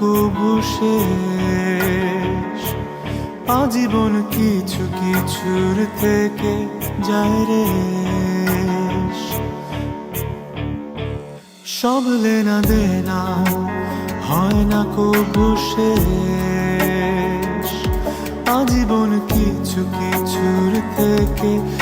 কবু শেষ। আজীবন কিছু কিছুর থেকে যায় রে। সব লেনা দেনা হয় না কবু শেষ। আজীবন কিছু কিছুর থেকে